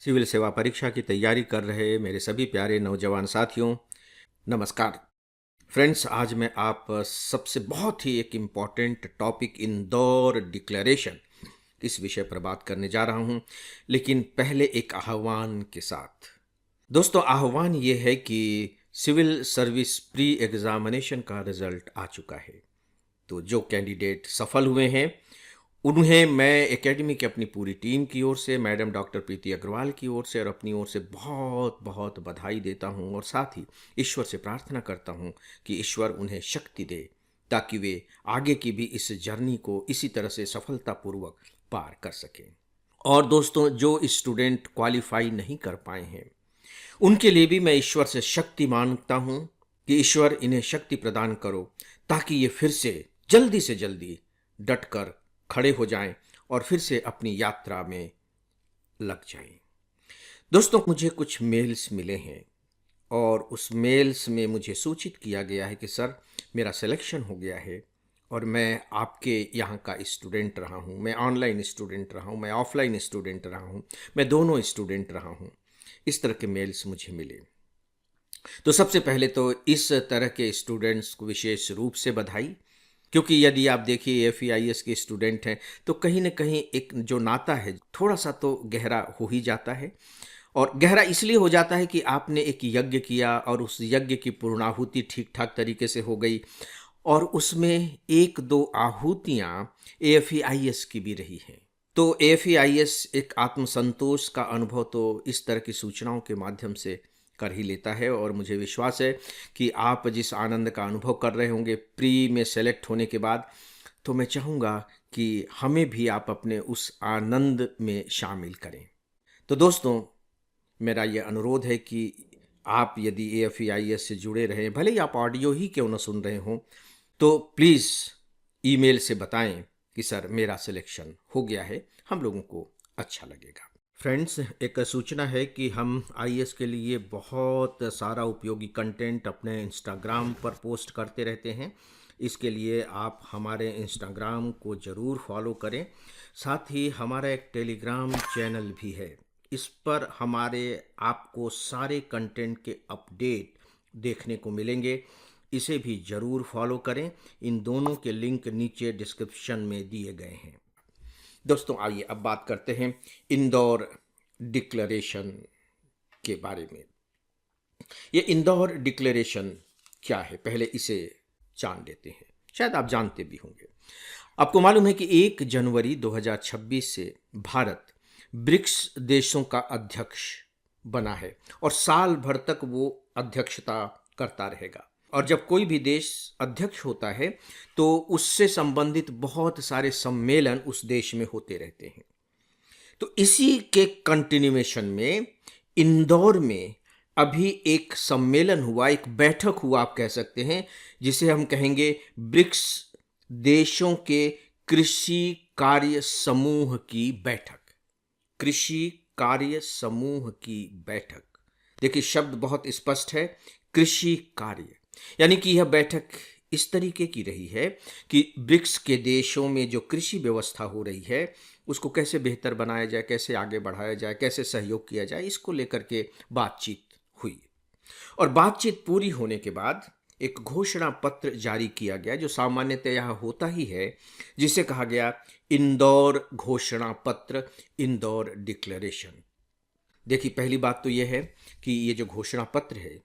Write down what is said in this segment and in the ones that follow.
Civil सेवा परीक्षा की तैयारी कर रहे मेरे सभी प्यारे नौजवान साथियों, नमस्कार। फ्रेंड्स, आज मैं आप सबसे बहुत ही एक इम्पॉर्टेंट टॉपिक इंदौर डिक्लेरेशन इस विषय पर बात करने जा रहा हूं, लेकिन पहले एक आह्वान के साथ। दोस्तों, आह्वान ये है कि सिविल सर्विस प्री एग्जामिनेशन का रिजल्ट आ चुका है। तो जो कैंडिडेट सफल हुए हैं उन्हें मैं एकेडमी की अपनी पूरी टीम की ओर से, मैडम डॉक्टर प्रीति अग्रवाल की ओर से और अपनी ओर से बहुत बहुत बधाई देता हूं और साथ ही ईश्वर से प्रार्थना करता हूं कि ईश्वर उन्हें शक्ति दे ताकि वे आगे की भी इस जर्नी को इसी तरह से सफलतापूर्वक पार कर सकें। और दोस्तों, जो स्टूडेंट क्वालिफाई नहीं कर पाए हैं उनके लिए भी मैं ईश्वर से शक्ति मांगता हूं कि ईश्वर इन्हें शक्ति प्रदान करो ताकि ये फिर से जल्दी डट कर खड़े हो जाएं और फिर से अपनी यात्रा में लग जाएं। दोस्तों, मुझे कुछ मेल्स मिले हैं और उस मेल्स में मुझे सूचित किया गया है कि सर, मेरा सिलेक्शन हो गया है और मैं आपके यहाँ का स्टूडेंट रहा हूँ, मैं ऑनलाइन स्टूडेंट रहा हूँ, मैं ऑफलाइन स्टूडेंट रहा हूँ, मैं दोनों स्टूडेंट रहा हूँ। इस तरह के मेल्स मुझे मिले। तो सबसे पहले तो इस तरह के स्टूडेंट्स को विशेष रूप से बधाई, क्योंकि यदि आप देखिए एफईआईएस के स्टूडेंट हैं तो कहीं ना कहीं एक जो नाता है थोड़ा सा तो गहरा हो ही जाता है। और गहरा इसलिए हो जाता है कि आपने एक यज्ञ किया और उस यज्ञ की पूर्णाहुति ठीक ठाक तरीके से हो गई और उसमें एक दो आहुतियाँ एफईआईएस की भी रही हैं। तो एफईआईएस एक आत्मसंतोष का अनुभव तो इस तरह की सूचनाओं के माध्यम से कर ही लेता है और मुझे विश्वास है कि आप जिस आनंद का अनुभव कर रहे होंगे प्री में सेलेक्ट होने के बाद, तो मैं चाहूँगा कि हमें भी आप अपने उस आनंद में शामिल करें। तो दोस्तों, मेरा ये अनुरोध है कि आप यदि एफईआईएस से जुड़े रहें, भले ही आप ऑडियो ही क्यों न सुन रहे हों, तो प्लीज़ ईमेल से बताएं कि सर, मेरा सिलेक्शन हो गया है, हम लोगों को अच्छा लगेगा। फ्रेंड्स, एक सूचना है कि हम आईएएस के लिए बहुत सारा उपयोगी कंटेंट अपने इंस्टाग्राम पर पोस्ट करते रहते हैं। इसके लिए आप हमारे इंस्टाग्राम को ज़रूर फॉलो करें। साथ ही हमारा एक टेलीग्राम चैनल भी है, इस पर हमारे आपको सारे कंटेंट के अपडेट देखने को मिलेंगे। इसे भी ज़रूर फॉलो करें। इन दोनों के लिंक नीचे डिस्क्रिप्शन में दिए गए हैं। दोस्तों, आइए अब बात करते हैं इंदौर डिक्लेरेशन के बारे में। ये इंदौर डिक्लेरेशन क्या है, पहले इसे जान लेते हैं। शायद आप जानते भी होंगे। आपको मालूम है कि 1 जनवरी 2026 से भारत ब्रिक्स देशों का अध्यक्ष बना है और साल भर तक वो अध्यक्षता करता रहेगा। और जब कोई भी देश अध्यक्ष होता है तो उससे संबंधित बहुत सारे सम्मेलन उस देश में होते रहते हैं। तो इसी के कंटिन्यूएशन में इंदौर में अभी एक सम्मेलन हुआ, एक बैठक हुआ आप कह सकते हैं, जिसे हम कहेंगे ब्रिक्स देशों के कृषि कार्य समूह की बैठक। कृषि कार्य समूह की बैठक। देखिए, शब्द बहुत स्पष्ट है, कृषि कार्य, यानी कि यह बैठक इस तरीके की रही है कि ब्रिक्स के देशों में जो कृषि व्यवस्था हो रही है उसको कैसे बेहतर बनाया जाए, कैसे आगे बढ़ाया जाए, कैसे सहयोग किया जाए, इसको लेकर के बातचीत हुई। और बातचीत पूरी होने के बाद एक घोषणा पत्र जारी किया गया, जो सामान्यतः यहाँ होता ही है, जिसे कहा गया इंदौर घोषणा पत्र, इंदौर डिक्लेरेशन। देखिए, पहली बात तो यह है कि ये जो घोषणा पत्र है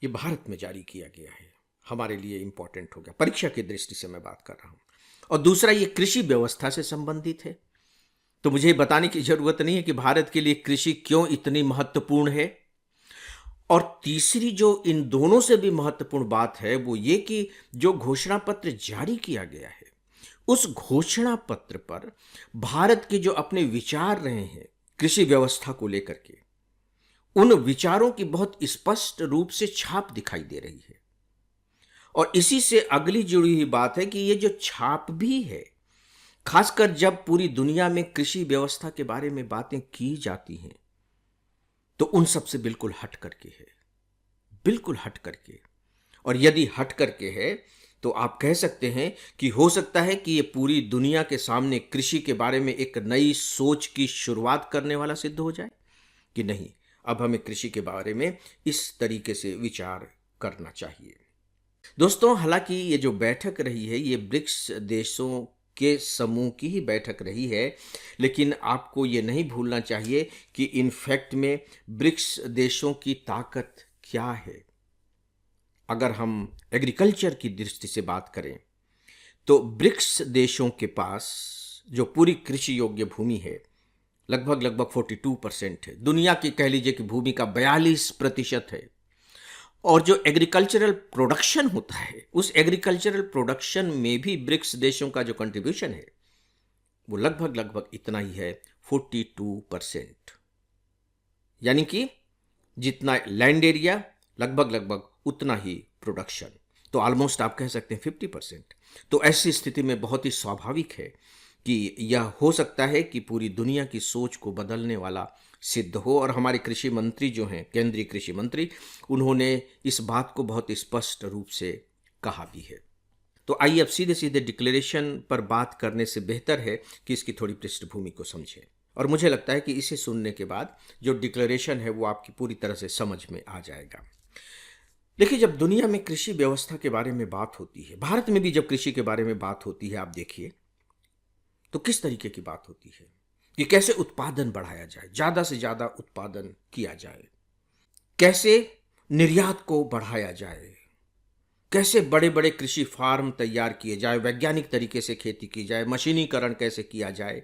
ये भारत में जारी किया गया है, हमारे लिए इंपॉर्टेंट हो गया, परीक्षा की दृष्टि से मैं बात कर रहा हूं। और दूसरा, ये कृषि व्यवस्था से संबंधित है। तो मुझे बताने की जरूरत नहीं है कि भारत के लिए कृषि क्यों इतनी महत्वपूर्ण है। और तीसरी जो इन दोनों से भी महत्वपूर्ण बात है वो ये कि जो घोषणा पत्र जारी किया गया है उस घोषणा पत्र पर भारत के जो अपने विचार रहे हैं कृषि व्यवस्था को लेकर के, उन विचारों की बहुत स्पष्ट रूप से छाप दिखाई दे रही है। और इसी से अगली जुड़ी हुई बात है कि ये जो छाप भी है, खासकर जब पूरी दुनिया में कृषि व्यवस्था के बारे में बातें की जाती हैं तो उन सब से बिल्कुल हट करके है, बिल्कुल हट करके। और यदि हट करके है तो आप कह सकते हैं कि हो सकता है कि ये पूरी दुनिया के सामने कृषि के बारे में एक नई सोच की शुरुआत करने वाला सिद्ध हो जाए। कि नहीं, अब हमें कृषि के बारे में इस तरीके से विचार करना चाहिए। दोस्तों, हालांकि ये जो बैठक रही है ये ब्रिक्स देशों के समूह की ही बैठक रही है, लेकिन आपको ये नहीं भूलना चाहिए कि इनफैक्ट में ब्रिक्स देशों की ताकत क्या है। अगर हम एग्रीकल्चर की दृष्टि से बात करें तो ब्रिक्स देशों के पास जो पूरी कृषि योग्य भूमि है लगभग लगभग 42% है। दुनिया की कह लीजिए कि भूमि का 42% है। और जो एग्रीकल्चरल प्रोडक्शन होता है उस एग्रीकल्चरल प्रोडक्शन में भी ब्रिक्स देशों का जो कंट्रीब्यूशन है वो लगभग लगभग इतना ही है, 42%। यानी कि जितना लैंड एरिया लगभग लगभग उतना ही प्रोडक्शन, तो ऑलमोस्ट आप कह सकते हैं 50%। तो ऐसी स्थिति में बहुत ही स्वाभाविक है कि यह हो सकता है कि पूरी दुनिया की सोच को बदलने वाला सिद्ध हो। और हमारे कृषि मंत्री जो हैं, केंद्रीय कृषि मंत्री, उन्होंने इस बात को बहुत स्पष्ट रूप से कहा भी है। तो आइए अब सीधे सीधे डिक्लेरेशन पर बात करने से बेहतर है कि इसकी थोड़ी पृष्ठभूमि को समझें। और मुझे लगता है कि इसे सुनने के बाद जो डिक्लेरेशन है वो आपकी पूरी तरह से समझ में आ जाएगा। देखिए, जब दुनिया में कृषि व्यवस्था के बारे में बात होती है, भारत में भी जब कृषि के बारे में बात होती है, आप देखिए तो किस तरीके की बात होती है कि कैसे उत्पादन बढ़ाया जाए, ज्यादा से ज्यादा उत्पादन किया जाए, कैसे निर्यात को बढ़ाया जाए, कैसे बड़े बड़े कृषि फार्म तैयार किए जाए, वैज्ञानिक तरीके से खेती की जाए, मशीनीकरण कैसे किया जाए,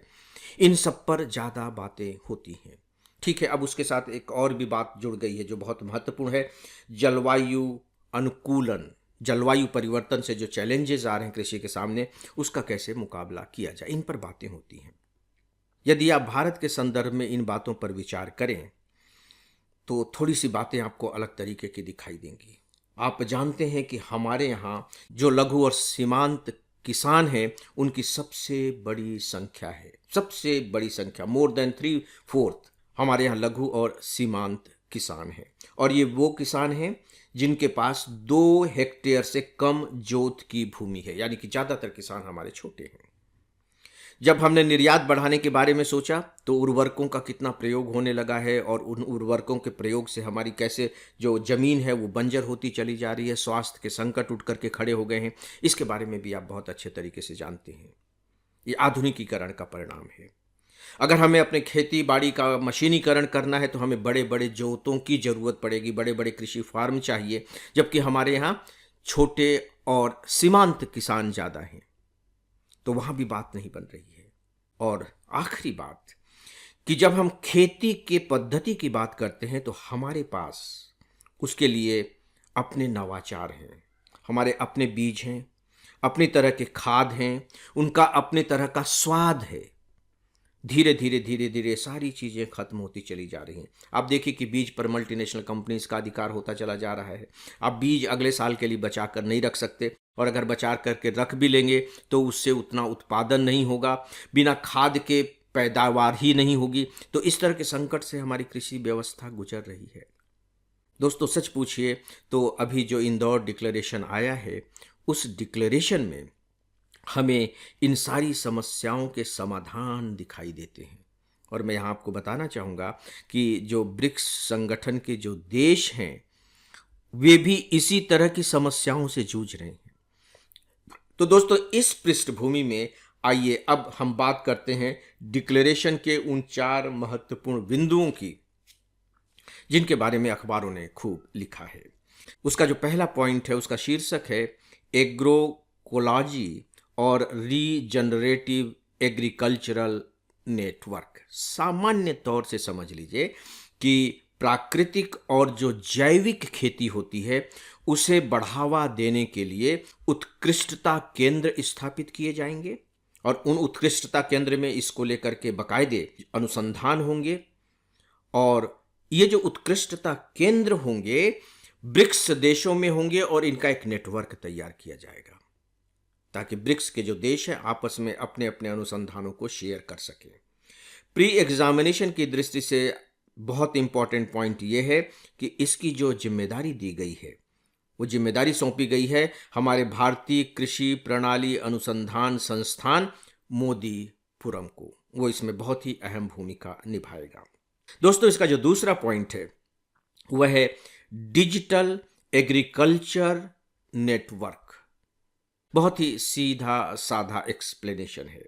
इन सब पर ज्यादा बातें होती हैं। ठीक है, अब उसके साथ एक और भी बात जुड़ गई है जो बहुत महत्वपूर्ण है, जलवायु अनुकूलन। जलवायु परिवर्तन से जो चैलेंजेस आ रहे हैं कृषि के सामने, उसका कैसे मुकाबला किया जाए, इन पर बातें होती हैं। यदि आप भारत के संदर्भ में इन बातों पर विचार करें तो थोड़ी सी बातें आपको अलग तरीके की दिखाई देंगी। आप जानते हैं कि हमारे यहाँ जो लघु और सीमांत किसान हैं उनकी सबसे बड़ी संख्या है, सबसे बड़ी संख्या, मोर देन 3/4 हमारे यहाँ लघु और सीमांत किसान हैं। और ये वो किसान हैं जिनके पास 2 हेक्टेयर से कम जोत की भूमि है, यानी कि ज़्यादातर किसान हमारे छोटे हैं। जब हमने निर्यात बढ़ाने के बारे में सोचा तो उर्वरकों का कितना प्रयोग होने लगा है और उन उर्वरकों के प्रयोग से हमारी कैसे जो ज़मीन है वो बंजर होती चली जा रही है, स्वास्थ्य के संकट उठ करके खड़े हो गए हैं, इसके बारे में भी आप बहुत अच्छे तरीके से जानते हैं। ये आधुनिकीकरण का परिणाम है। अगर हमें अपने खेती बाड़ी का मशीनीकरण करना है तो हमें बड़े बड़े जोतों की ज़रूरत पड़ेगी, बड़े बड़े कृषि फार्म चाहिए, जबकि हमारे यहाँ छोटे और सीमांत किसान ज़्यादा हैं, तो वहाँ भी बात नहीं बन रही है। और आखिरी बात कि जब हम खेती के पद्धति की बात करते हैं तो हमारे पास उसके लिए अपने नवाचार हैं, हमारे अपने बीज हैं, अपनी तरह के खाद हैं, उनका अपने तरह का स्वाद है। धीरे धीरे धीरे धीरे सारी चीज़ें खत्म होती चली जा रही हैं। आप देखिए कि बीज पर मल्टीनेशनल कंपनीज का अधिकार होता चला जा रहा है। आप बीज अगले साल के लिए बचा कर नहीं रख सकते, और अगर बचा करके रख भी लेंगे तो उससे उतना उत्पादन नहीं होगा, बिना खाद के पैदावार ही नहीं होगी। तो इस तरह के संकट से हमारी कृषि व्यवस्था गुजर रही है। दोस्तों, सच पूछिए तो अभी जो इंदौर डिक्लेरेशन आया है उस डिक्लेरेशन में हमें इन सारी समस्याओं के समाधान दिखाई देते हैं। और मैं यहाँ आपको बताना चाहूँगा कि जो ब्रिक्स संगठन के जो देश हैं वे भी इसी तरह की समस्याओं से जूझ रहे हैं। तो दोस्तों, इस पृष्ठभूमि में आइए अब हम बात करते हैं डिक्लेरेशन के उन 4 महत्वपूर्ण बिंदुओं की जिनके बारे में अखबारों ने खूब लिखा है। उसका जो पहला पॉइंट है उसका शीर्षक है एग्रोकोलॉजी और रीजनरेटिव एग्रीकल्चरल नेटवर्क। सामान्य तौर से समझ लीजिए कि प्राकृतिक और जो जैविक खेती होती है उसे बढ़ावा देने के लिए उत्कृष्टता केंद्र स्थापित किए जाएंगे, और उन उत्कृष्टता केंद्र में इसको लेकर के बाकायदे अनुसंधान होंगे। और ये जो उत्कृष्टता केंद्र होंगे ब्रिक्स देशों में होंगे और इनका एक नेटवर्क तैयार किया जाएगा ताकि ब्रिक्स के जो देश हैं आपस में अपने अपने अनुसंधानों को शेयर कर सकें। प्री एग्जामिनेशन की दृष्टि से बहुत इंपॉर्टेंट पॉइंट ये है कि इसकी जो जिम्मेदारी दी गई है वो जिम्मेदारी सौंपी गई है हमारे भारतीय कृषि प्रणाली अनुसंधान संस्थान मोदीपुरम को। वो इसमें बहुत ही अहम भूमिका निभाएगा। दोस्तों, इसका जो दूसरा पॉइंट है वह है डिजिटल एग्रीकल्चर नेटवर्क। बहुत ही सीधा साधा एक्सप्लेनेशन है।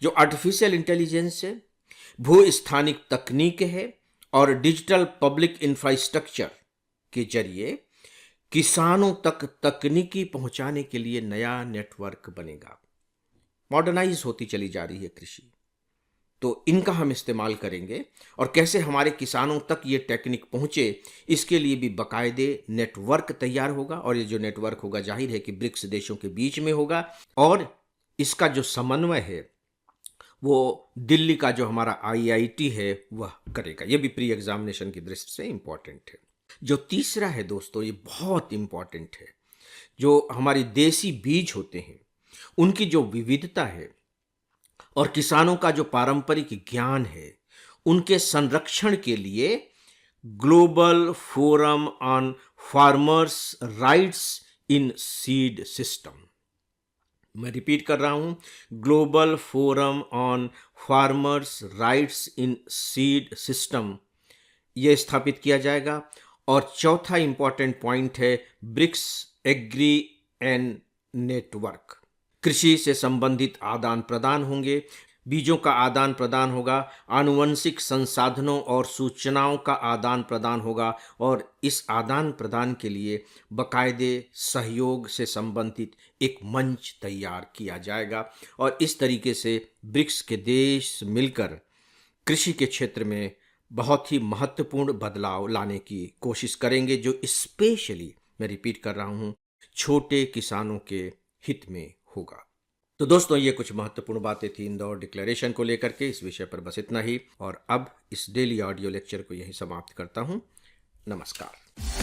जो आर्टिफिशियल इंटेलिजेंस है, भू स्थानिक तकनीक है और डिजिटल पब्लिक इंफ्रास्ट्रक्चर के जरिए किसानों तक तकनीकी पहुंचाने के लिए नया नेटवर्क बनेगा। मॉडर्नाइज होती चली जा रही है कृषि, तो इनका हम इस्तेमाल करेंगे और कैसे हमारे किसानों तक ये टेक्निक पहुंचे, इसके लिए भी बाकायदे नेटवर्क तैयार होगा। और ये जो नेटवर्क होगा, जाहिर है कि ब्रिक्स देशों के बीच में होगा और इसका जो समन्वय है वो दिल्ली का जो हमारा आईआईटी है वह करेगा। ये भी प्री एग्जामिनेशन की दृष्टि से इंपॉर्टेंट है। जो तीसरा है दोस्तों, ये बहुत इंपॉर्टेंट है। जो हमारी देसी बीज होते हैं उनकी जो विविधता है और किसानों का जो पारंपरिक ज्ञान है, उनके संरक्षण के लिए global forum on farmers rights in seed system, मैं रिपीट कर रहा हूं, global forum on farmers rights in seed system, यह स्थापित किया जाएगा। और चौथा इंपॉर्टेंट पॉइंट है ब्रिक्स एग्री एंड नेटवर्क। कृषि से संबंधित आदान प्रदान होंगे, बीजों का आदान प्रदान होगा, आनुवंशिक संसाधनों और सूचनाओं का आदान प्रदान होगा और इस आदान प्रदान के लिए बाकायदे सहयोग से संबंधित एक मंच तैयार किया जाएगा। और इस तरीके से ब्रिक्स के देश मिलकर कृषि के क्षेत्र में बहुत ही महत्वपूर्ण बदलाव लाने की कोशिश करेंगे, जो स्पेशली, मैं रिपीट कर रहा हूं, छोटे किसानों के हित में होगा। तो दोस्तों, ये कुछ महत्वपूर्ण बातें थी इंदौर डिक्लेरेशन को लेकर के। इस विषय पर बस इतना ही और अब इस डेली ऑडियो लेक्चर को यहीं समाप्त करता हूं। नमस्कार।